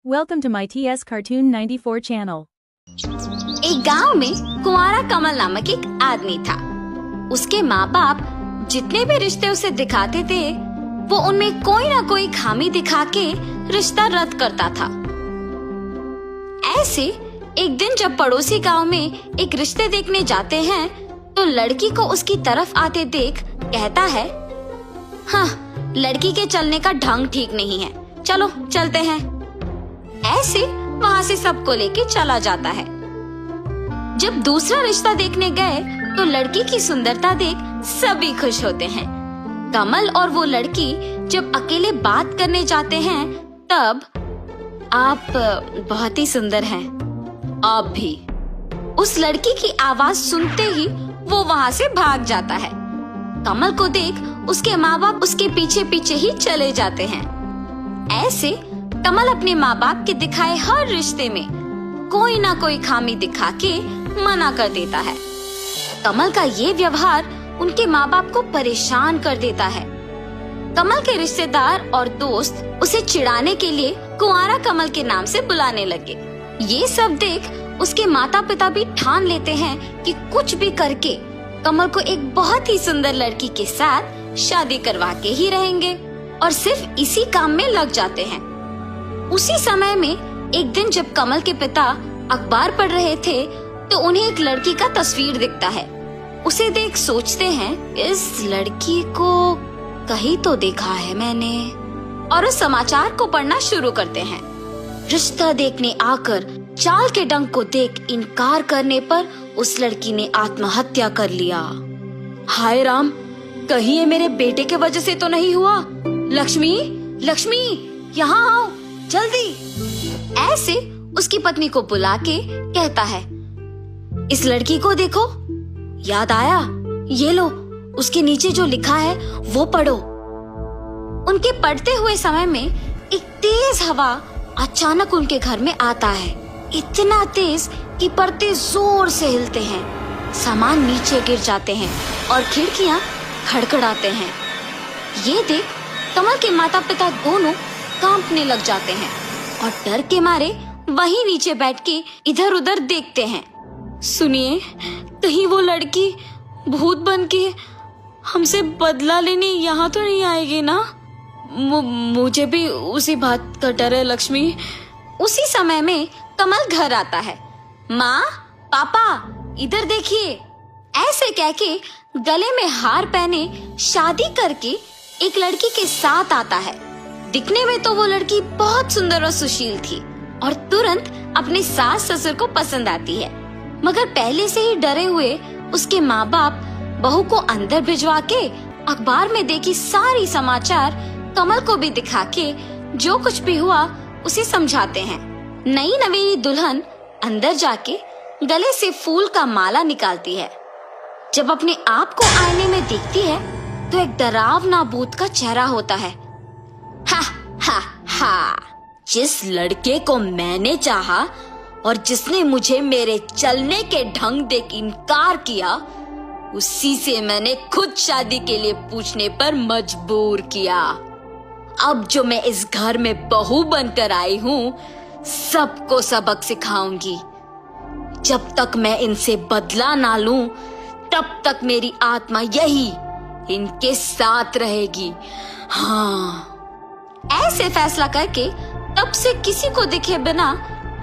Welcome to my TS Cartoon 94 channel. एक गांव में कुंवारा कमल नामक एक आदमी था। उसके माँ बाप जितने भी रिश्ते उसे दिखाते थे वो उनमें कोई ना कोई खामी दिखा के रिश्ता रद्द करता था। ऐसे एक दिन जब पड़ोसी गांव में एक रिश्ते देखने जाते हैं तो लड़की को उसकी तरफ आते देख कहता है, हाँ, लड़की के चलने का ढंग ठीक नहीं है, चलो चलते हैं। ऐसे वहाँ से सबको लेके चला जाता है। जब दूसरा रिश्ता देखने गए तो लड़की की सुंदरता देख सभी खुश होते हैं। कमल और वो लड़की जब अकेले बात करने जाते हैं तब, आप बहुत ही सुंदर हैं, आप भी। उस लड़की की आवाज सुनते ही वो वहाँ से भाग जाता है। कमल को देख उसके माँ बाप उसके पीछे पीछे ही चले जाते हैं। ऐसे कमल अपने माँ बाप के दिखाए हर रिश्ते में कोई ना कोई खामी दिखा के मना कर देता है। कमल का ये व्यवहार उनके माँ बाप को परेशान कर देता है। कमल के रिश्तेदार और दोस्त उसे चिढ़ाने के लिए कुंवारा कमल के नाम से बुलाने लगे। ये सब देख उसके माता पिता भी ठान लेते हैं कि कुछ भी करके कमल को एक बहुत ही सुंदर लड़की के साथ शादी करवा के ही रहेंगे और सिर्फ इसी काम में लग जाते हैं। उसी समय में एक दिन जब कमल के पिता अखबार पढ़ रहे थे तो उन्हें एक लड़की का तस्वीर दिखता है। उसे देख सोचते हैं, इस लड़की को कहीं तो देखा है मैंने, और उस समाचार को पढ़ना शुरू करते हैं। रिश्ता देखने आकर चाल के डंक को देख इनकार करने पर उस लड़की ने आत्महत्या कर लिया। हाय राम, कहीं ये मेरे बेटे के वजह से तो नहीं हुआ? लक्ष्मी, लक्ष्मी, यहाँ आओ जल्दी। ऐसे उसकी पत्नी को बुला के कहता है, इस लड़की को देखो, याद आया? ये लो, उसके नीचे जो लिखा है वो पढ़ो। उनके पढ़ते हुए समय में एक तेज हवा अचानक उनके घर में आता है। इतना तेज कि पर्दे जोर से हिलते हैं, सामान नीचे गिर जाते हैं और खिड़कियां खड़खड़ाते हैं। ये देख कमल के माता पिता दोनों कांपने लग जाते हैं और डर के मारे वहीं नीचे बैठ के इधर उधर देखते हैं। सुनिए, कहीं वो लड़की भूत बन के हमसे बदला लेने यहाँ तो नहीं आएगी ना? मुझे भी उसी बात का डर है लक्ष्मी। उसी समय में कमल घर आता है। माँ, पापा, इधर देखिए। ऐसे कह के गले में हार पहने शादी करके एक लड़की के साथ आता है। दिखने में तो वो लड़की बहुत सुंदर और सुशील थी और तुरंत अपने सास ससुर को पसंद आती है, मगर पहले से ही डरे हुए उसके माँ बाप बहू को अंदर भिजवा के अखबार में देखी सारी समाचार कमल को भी दिखा के जो कुछ भी हुआ उसे समझाते हैं। नई नवेली दुल्हन अंदर जाके गले से फूल का माला निकालती है। जब अपने आप को आईने में देखती है तो एक डरावना भूत का चेहरा होता है। हा हा हा, जिस लड़के को मैंने चाहा और जिसने मुझे मेरे चलने के ढंग देख इनकार किया, उसी से मैंने खुद शादी के लिए पूछने पर मजबूर किया। अब जो मैं इस घर में बहू बनकर आई हूँ, सबको सबक सिखाऊंगी। जब तक मैं इनसे बदला ना लूं, तब तक मेरी आत्मा यही इनके साथ रहेगी। हाँ। ऐसे फैसला करके तब से किसी को दिखे बिना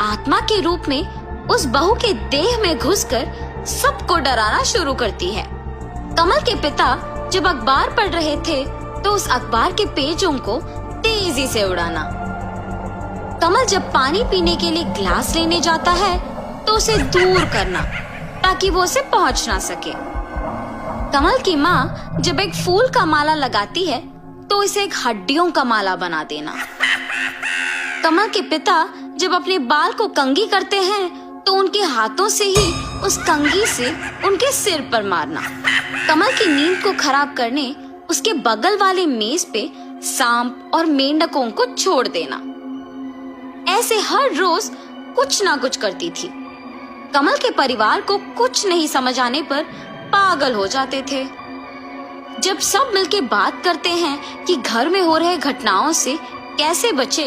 आत्मा के रूप में उस बहू के देह में घुसकर सबको डराना शुरू करती है। कमल के पिता जब अखबार पढ़ रहे थे तो उस अखबार के पेजों को तेजी से उड़ाना। कमल जब पानी पीने के लिए ग्लास लेने जाता है तो उसे दूर करना ताकि वो उसे पहुंच ना सके। कमल की माँ जब एक फूल का माला लगाती है तो इसे एक हड्डियों का माला बना देना। कमल के पिता जब अपने बाल को कंघी करते हैं तो उनके हाथों से ही उस कंघी से उनके सिर पर मारना। कमल की नींद को खराब करने उसके बगल वाले मेज पे सांप और मेंढकों को छोड़ देना। ऐसे हर रोज कुछ ना कुछ करती थी। कमल के परिवार को कुछ नहीं समझ आने पर पागल हो जाते थे। जब सब मिलके बात करते हैं कि घर में हो रहे घटनाओं से कैसे बचे,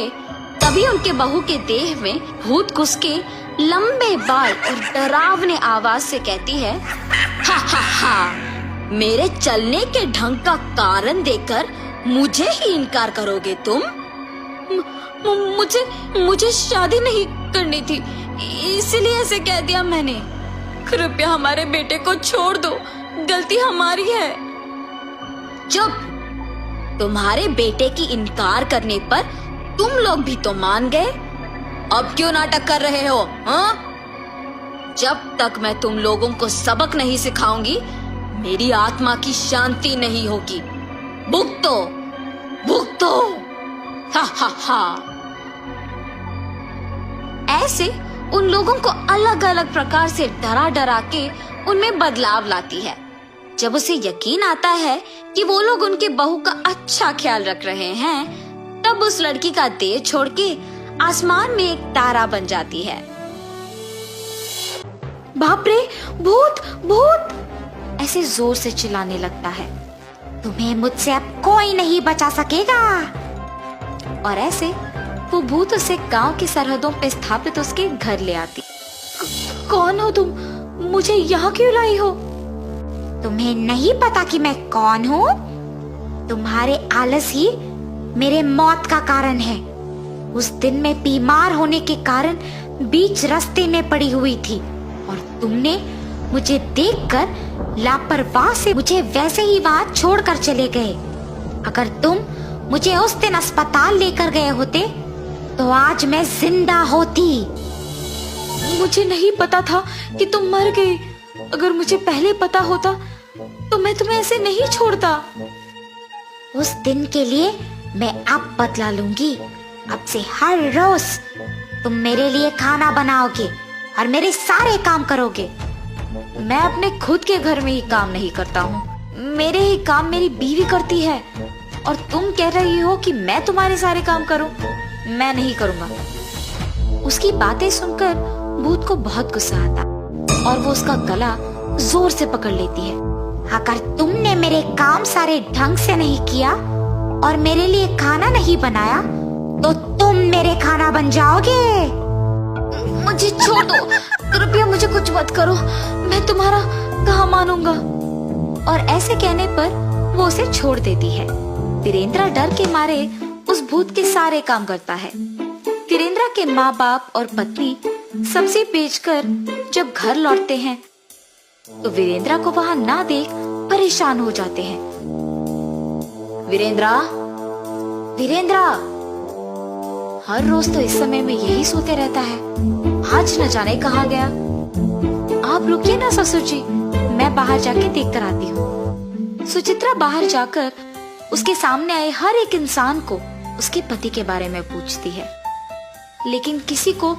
तभी उनके बहू के देह में भूत घुस के लंबे बाल और डरावने आवाज से कहती है, हा हा हा, मेरे चलने के ढंग का कारण देकर मुझे ही इनकार करोगे तुम? मुझे शादी नहीं करनी थी, इसलिए ऐसे कह दिया मैंने। कृपया हमारे बेटे को छोड़ दो, गलती हमारी है। चुप! तुम्हारे बेटे की इनकार करने पर तुम लोग भी तो मान गए, अब क्यों नाटक कर रहे हो? हाँ? जब तक मैं तुम लोगों को सबक नहीं सिखाऊंगी, मेरी आत्मा की शांति नहीं होगी। भुगतो, भुगतो! हा हा हा। ऐसे उन लोगों को अलग अलग प्रकार से डरा डरा के उनमें बदलाव लाती है। जब उसे यकीन आता है कि वो लोग उनके बहू का अच्छा ख्याल रख रहे हैं, तब उस लड़की का देह छोड़ के आसमान में एक तारा बन जाती है। बाप रे, भूत भूत! ऐसे जोर से चिल्लाने लगता है, तुम्हें मुझसे अब कोई नहीं बचा सकेगा। और ऐसे वो भूत उसे गांव की सरहदों पे स्थापित उसके घर ले आती। कौन हो तुम? मुझे यहाँ क्यों लाई हो? तुम्हें नहीं पता कि मैं कौन हूँ? तुम्हारे आलस ही मेरे मौत का कारण है। उस दिन मैं बीमार होने के कारण बीच रास्ते में पड़ी हुई थी और तुमने मुझे देखकर लापरवाह से मुझे वैसे ही वहां छोड़कर चले गए। अगर तुम मुझे उस दिन अस्पताल लेकर गए होते तो आज मैं जिंदा होती। मुझे नहीं पता था कि तुम मर गई। अगर मुझे पहले पता होता तो मैं तुम्हें ऐसे नहीं छोड़ता। उस दिन के लिए मैं अब बदला लूंगी। अब से हर रोज तुम मेरे लिए खाना बनाओगे और मेरे सारे काम करोगे। मैं अपने खुद के घर में ही काम नहीं करता हूँ, मेरे ही काम मेरी बीवी करती है। और तुम कह रही हो कि मैं तुम्हारे सारे काम करूं? मैं नहीं करूंगा। उसकी बातें सुनकर भूत को बहुत गुस्सा आता और वो उसका गला जोर से पकड़ लेती है। अगर तुमने मेरे काम सारे ढंग से नहीं किया और मेरे लिए खाना नहीं बनाया तो तुम मेरे खाना बन जाओगे। मुझे छोड़ दो, कृपया मुझे कुछ मत करो, मैं तुम्हारा कहाँ मानूंगा। और ऐसे कहने पर वो उसे छोड़ देती है। वीरेंद्र डर के मारे उस भूत के सारे काम करता है। वीरेंद्र के माँ बाप और पत्नी सब्जी बेचकर जब घर लौटते हैं तो वीरेंद्र को वहां ना देख परेशान हो जाते हैं। वीरेंद्र, वीरेंद्र! हर रोज तो इस समय में यही सोते रहता है, आज न जाने कहाँ गया। आप रुकिए ना ससुर जी, मैं बाहर जाके देख कर आती हूँ। सुचित्रा बाहर जाकर उसके सामने आए हर एक इंसान को उसके पति के बारे में पूछती है, लेकिन किसी को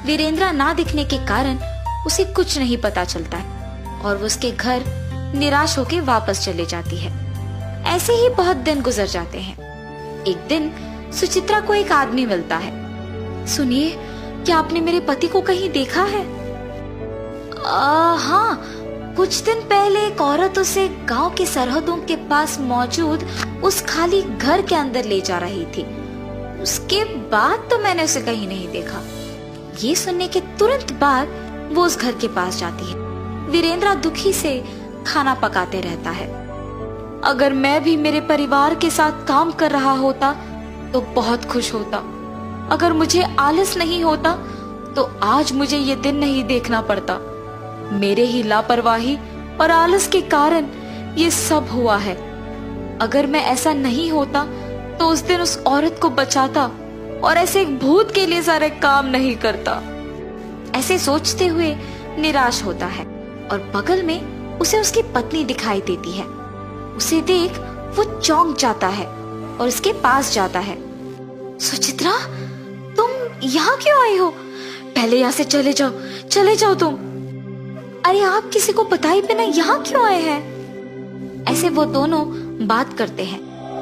वीरेंद्र ना दिखने के कारण उसे कुछ नहीं पता चलता है और वो उसके घर निराश होकर वापस चले जाती है। ऐसे ही बहुत दिन गुजर जाते हैं। एक दिन सुचित्रा को एक आदमी मिलता है। सुनिए, क्या आपने मेरे पति को कहीं देखा है? हाँ, कुछ दिन पहले एक औरत उसे गांव की सरहदों के पास मौजूद उस खाली घर के अंदर ले जा रही थी। उसके बाद तो मैंने उसे कहीं नहीं देखा। ये सुनने के तुरंत बाद वो उस घर के पास जाती है। वीरेंद्र दुखी से खाना पकाते रहता है। अगर मैं भी मेरे परिवार के साथ काम कर रहा होता तो बहुत खुश होता। अगर मुझे आलस नहीं होता तो आज मुझे ये दिन नहीं देखना पड़ता। मेरे ही लापरवाही और आलस के कारण ये सब हुआ है। अगर मैं ऐसा नहीं होता तो उस दिन उस औरत को बचाता और ऐसे एक भूत के लिए सारे काम नहीं करता। ऐसे सोचते हुए निराश होता है और बगल में उसे उसकी पत्नी दिखाई देती है। उसे देख वो चौंक जाता है और उसके पास जाता है। सुचित्रा, तुम यहाँ क्यों आई हो? पहले यहाँ से चले जाओ तुम। अरे आप किसी को बताए बिना यहाँ क्यों आए हैं? ऐसे वो दोनों बात करते हैं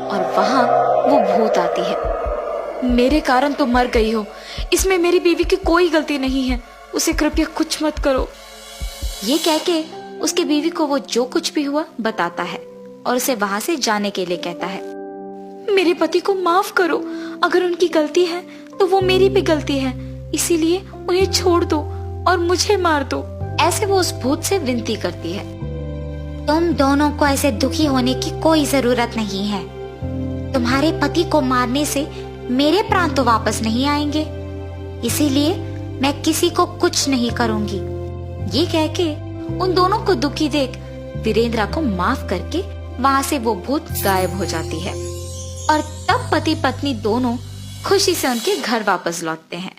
और वहां वो भूत आती है। मेरे कारण तुम मर गई हो, इसमें मेरी बीवी की कोई गलती नहीं है, उसे कृपया कुछ मत करो। ये कह के उसकी बीवी को वो जो कुछ भी हुआ बताता है और उसे वहां से जाने के लिए कहता है। मेरे पति को माफ करो, अगर उनकी गलती है तो वो मेरी भी गलती है, इसीलिए उन्हें छोड़ दो और मुझे मार दो। ऐसे वो उस भूत से विनती करती है। तुम दोनों को ऐसे दुखी होने की कोई जरूरत नहीं है। तुम्हारे पति को मारने से मेरे प्राण तो वापस नहीं आएंगे, इसीलिए मैं किसी को कुछ नहीं करूंगी। ये कह के उन दोनों को दुखी देख वीरेंद्रा को माफ करके वहां से वो भूत गायब हो जाती है और तब पति पत्नी दोनों खुशी से उनके घर वापस लौटते हैं।